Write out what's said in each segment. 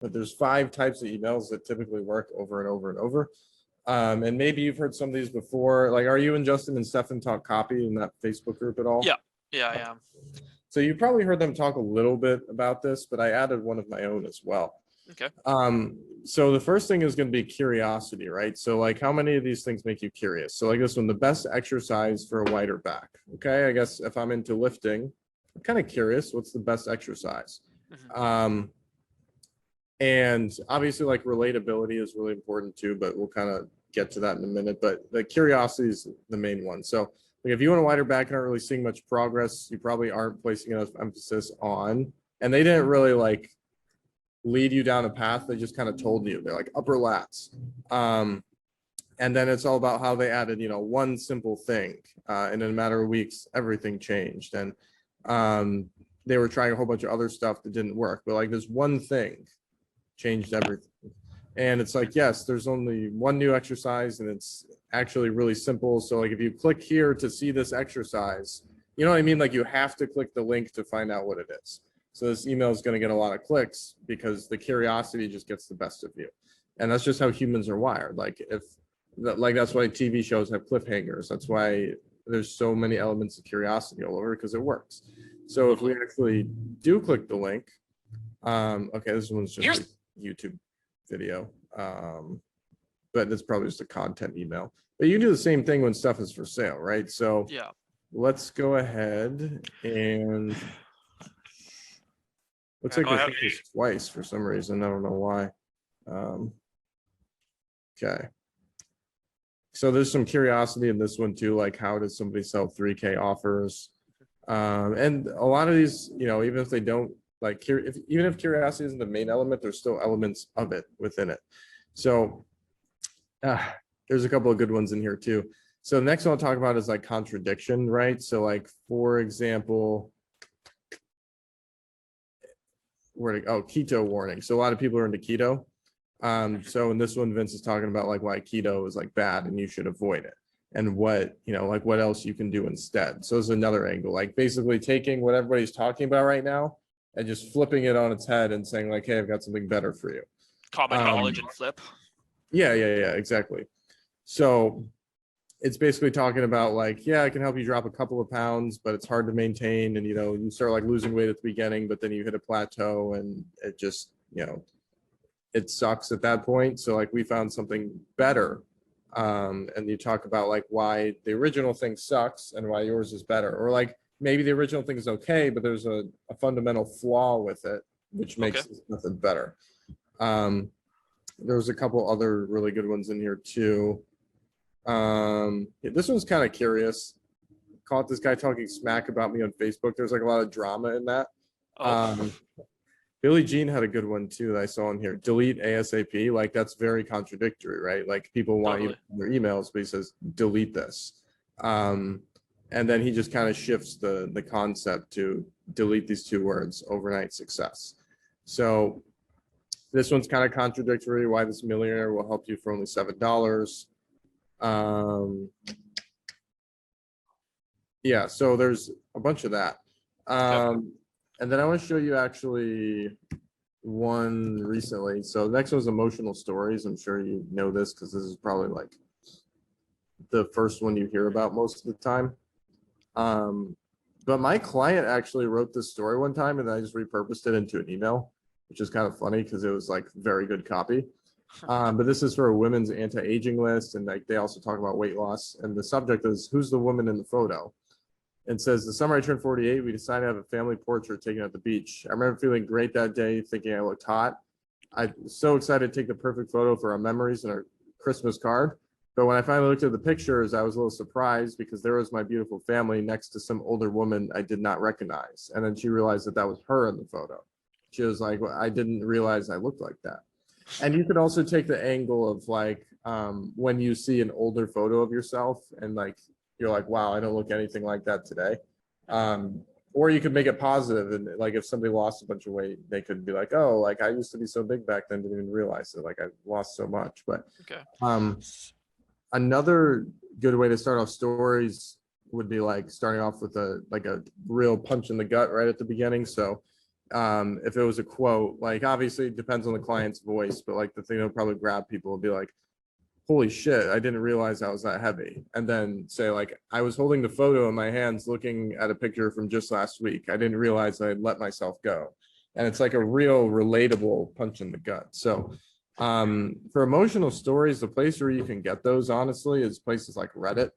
but there's 5 types of emails that typically work over and over and over. And maybe you've heard some of these before. Like, are you and Justin and Stefan talk copy in that Facebook group at all? Yeah, I am. So you probably heard them talk a little bit about this, but I added one of my own as well. Okay. So the first thing is going to be curiosity, right? So like, how many of these things make you curious? So like this one, the best exercise for a wider back. Okay, I guess if I'm into lifting, I'm kind of curious, what's the best exercise? And obviously like relatability is really important too, but we'll kind of get to that in a minute. But the curiosity is the main one. So like, if you want a wider back and aren't really seeing much progress, you probably aren't placing enough emphasis on, and they didn't really like lead you down a path. They just kind of told you. They're like upper lats. And then it's all about how they added, one simple thing. And in a matter of weeks, everything changed. And they were trying a whole bunch of other stuff that didn't work. But like this one thing changed everything. And it's like, yes, there's only one new exercise and it's actually really simple. So like if you click here to see this exercise, you know what I mean? Like you have to click the link to find out what it is. So this email is going to get a lot of clicks because the curiosity just gets the best of you. And that's just how humans are wired. Like that's why TV shows have cliffhangers. That's why there's so many elements of curiosity all over, because it works. So if we actually do click the link, okay, this one's just a YouTube video, but it's probably just a content email. But you do the same thing when stuff is for sale, right? So yeah, let's go ahead and looks like I think this twice for some reason. I don't know why. Okay. So there's some curiosity in this one too, like how does somebody sell 3K offers? And a lot of these, even if they don't like, even if curiosity isn't the main element, there's still elements of it within it. So there's a couple of good ones in here too. So the next one I'll talk about is like contradiction, right? So like, for example, keto warning. So a lot of people are into keto. So in this one, Vince is talking about like why keto is like bad and you should avoid it, and what, like what else you can do instead. So it's another angle, like basically taking what everybody's talking about right now and just flipping it on its head and saying like, hey, I've got something better for you. Common knowledge and flip. Yeah, exactly. So it's basically talking about like, yeah, I can help you drop a couple of pounds, but it's hard to maintain. And, you start like losing weight at the beginning, but then you hit a plateau and it just, it sucks at that point. So like we found something better. And you talk about like why the original thing sucks and why yours is better. Or like maybe the original thing is okay, but there's a fundamental flaw with it, which makes nothing better. There's a couple other really good ones in here too. This one's kind of curious. Caught this guy talking smack about me on Facebook. There's like a lot of drama in that. Billie Jean had a good one too that I saw in here. Delete ASAP. Like that's very contradictory, right? Like people want you in their emails, but he says delete this. And then he just kind of shifts the concept to delete these 2 words, overnight success. So this one's kind of contradictory. Why this millionaire will help you for only $7. Yeah, so there's a bunch of that. And then I want to show you actually one recently. So next one's emotional stories. I'm sure you know this because this is probably like the first one you hear about most of the time. But my client actually wrote this story one time and I just repurposed it into an email, which is kind of funny because it was like very good copy. But this is for a women's anti-aging list, and like they also talk about weight loss, and the subject is who's the woman in the photo. And says, the summer I turned 48, we decided to have a family portrait taken at the beach. I remember feeling great that day, thinking I looked hot. I was so excited to take the perfect photo for our memories and our Christmas card. But when I finally looked at the pictures, I was a little surprised because there was my beautiful family next to some older woman I did not recognize. And then she realized that was her in the photo. She was like, well, I didn't realize I looked like that. And you could also take the angle of like when you see an older photo of yourself and like, you're like, wow, I don't look anything like that today. Or you could make it positive, and like if somebody lost a bunch of weight, they could be like, oh, like I used to be so big back then, didn't even realize it. Like I lost so much. But another good way to start off stories would be like starting off with a real punch in the gut right at the beginning. So if it was a quote, like obviously it depends on the client's voice, but like the thing that'll probably grab people will be like, holy shit, I didn't realize I was that heavy. And then say like, I was holding the photo in my hands looking at a picture from just last week. I didn't realize I'd let myself go. And it's like a real relatable punch in the gut. So for emotional stories, the place where you can get those honestly is places like Reddit.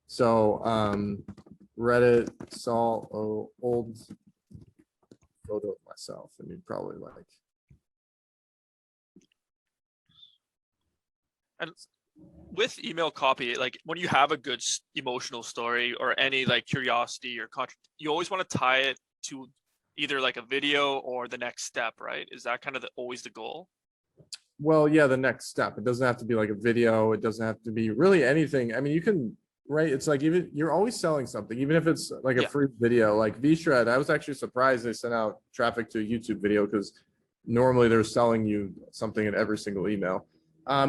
So Reddit saw an old photo of myself and you'd probably like. And with email copy, like when you have a good emotional story or any like curiosity or you always want to tie it to either like a video or the next step, right? Is that kind of always the goal? Well, yeah, the next step. It doesn't have to be like a video. It doesn't have to be really anything. I mean, you can, right? It's like even you're always selling something, even if it's like a free video, like VShred. I was actually surprised they sent out traffic to a YouTube video because normally they're selling you something in every single email,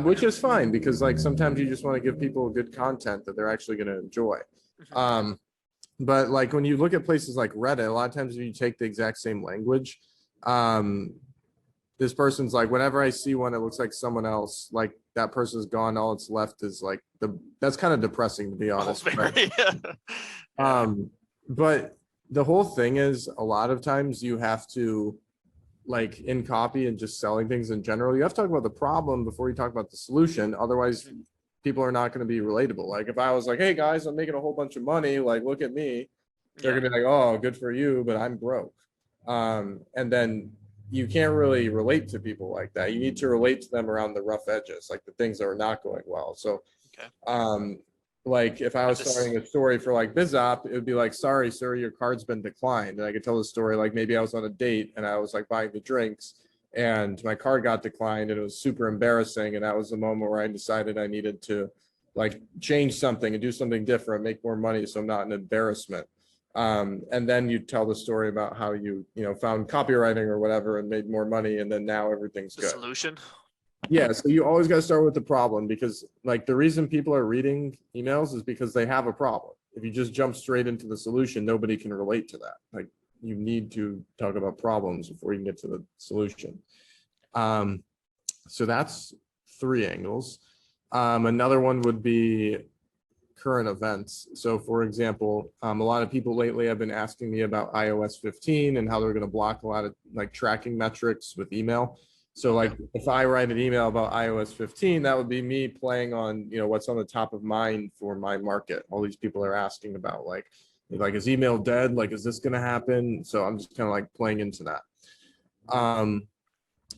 which is fine because like sometimes you just want to give people good content that they're actually going to enjoy. But like when you look at places like Reddit, a lot of times you take the exact same language. This person's like, whenever I see one, it looks like someone else, like that person's gone. All it's left is like that's kind of depressing to be honest. But the whole thing is a lot of times you have to like in copy and just selling things in general, you have to talk about the problem before you talk about the solution. Otherwise people are not going to be relatable. Like if I was like, hey guys, I'm making a whole bunch of money, like look at me, they're gonna be like, oh, good for you, but I'm broke. And then you can't really relate to people like that. You need to relate to them around the rough edges, like the things that are not going well. So like if I was starting a story for like BizOp, it would be like, sorry, sir, your card's been declined. And I could tell the story like maybe I was on a date and I was like buying the drinks and my card got declined and it was super embarrassing. And that was the moment where I decided I needed to like change something and do something different, make more money so I'm not an embarrassment. And then you tell the story about how you found copywriting or whatever and made more money and then now everything's good. Solution. Yeah, so you always got to start with the problem because like the reason people are reading emails is because they have a problem. If you just jump straight into the solution, nobody can relate to that. Like you need to talk about problems before you can get to the solution. So that's 3 angles. Another one would be current events. So for example, a lot of people lately have been asking me about iOS 15 and how they're going to block a lot of like tracking metrics with email. So like if I write an email about iOS 15, that would be me playing on, what's on the top of mind for my market. All these people are asking about like, is email dead? Like, is this going to happen? So I'm just kind of like playing into that.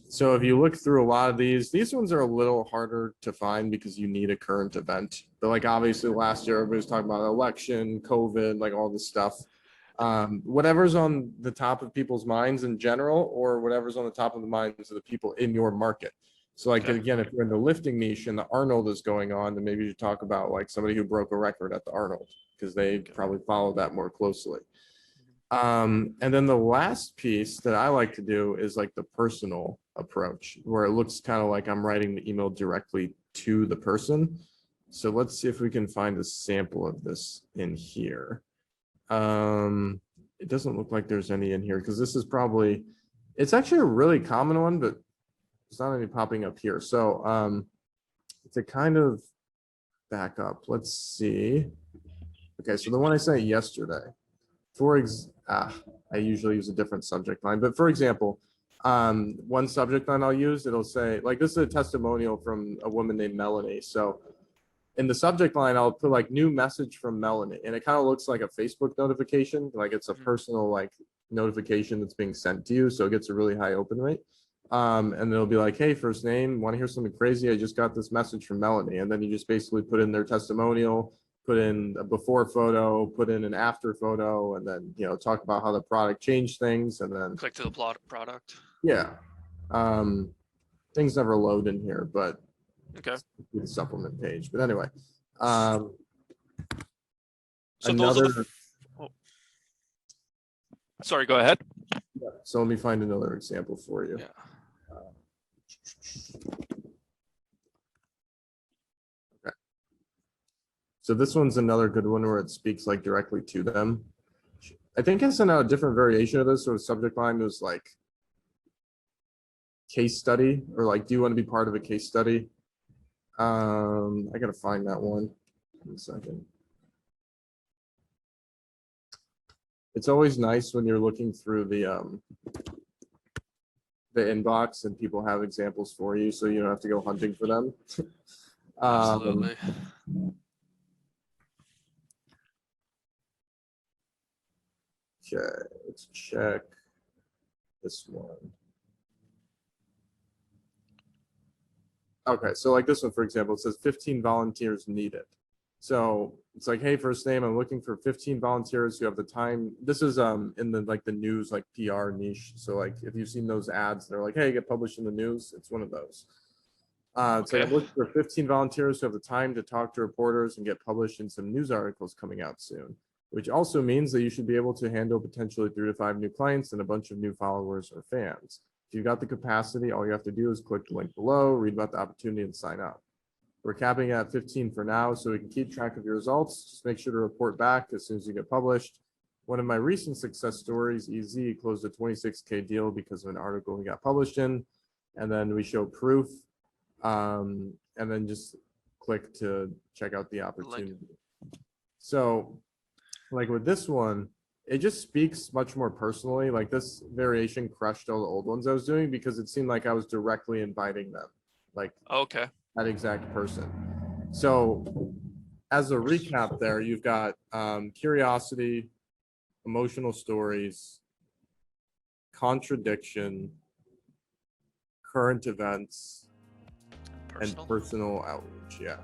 So if you look through a lot of these ones are a little harder to find because you need a current event. But like obviously last year, everybody was talking about election, COVID, like all this stuff. Whatever's on the top of people's minds in general, or whatever's on the top of the minds of the people in your market. So like, again, if you're in the lifting niche and the Arnold is going on, then maybe you talk about like somebody who broke a record at the Arnold because they probably follow that more closely. And then the last piece that I like to do is like the personal approach where it looks kind of like I'm writing the email directly to the person. So let's see if we can find a sample of this in here. It doesn't look like there's any in here because this is probably, it's actually a really common one, but there's not any popping up here. So to kind of back up, let's see. Okay, so the one I sent yesterday, I usually use a different subject line, but for example, one subject line I'll use, it'll say, like, this is a testimonial from a woman named Melanie. So in the subject line, I'll put like new message from Melanie, and it kind of looks like a Facebook notification, like it's a personal like notification that's being sent to you. So it gets a really high open rate. And it'll be like, hey, first name, want to hear something crazy? I just got this message from Melanie. And then you just basically put in their testimonial, put in a before photo, put in an after photo, and then, talk about how the product changed things. And then click to the product. Yeah. Things never load in here, but okay. The supplement page. But anyway, so another. Sorry, go ahead. So let me find another example for you. Yeah. Okay. So this one's another good one where it speaks like directly to them. I think I sent out a different variation of this. So the subject line was like case study, or like, do you want to be part of a case study? I gotta find that one. 1 second. It's always nice when you're looking through the inbox and people have examples for you, so you don't have to go hunting for them. Absolutely. Okay, let's check this one. Okay, so like this one, for example, it says 15 volunteers needed. So it's like, hey, first name, I'm looking for 15 volunteers who have the time. This is in the like the news, like PR niche. So like if you've seen those ads, they're like, hey, get published in the news. It's one of those. It's like, I'm looking for 15 volunteers who have the time to talk to reporters and get published in some news articles coming out soon, which also means that you should be able to handle potentially 3 to 5 new clients and a bunch of new followers or fans. If you've got the capacity, all you have to do is click the link below, read about the opportunity, and sign up. We're capping at 15 for now, so we can keep track of your results. Just make sure to report back as soon as you get published. One of my recent success stories, EZ, closed a 26K deal because of an article he got published in. And then we show proof, and then just click to check out the opportunity. So like with this one, it just speaks much more personally. Like this variation crushed all the old ones I was doing because it seemed like I was directly inviting them, like Okay. that exact person. So as a recap there, you've got curiosity, emotional stories, contradiction, current events, and personal outreach. Yeah.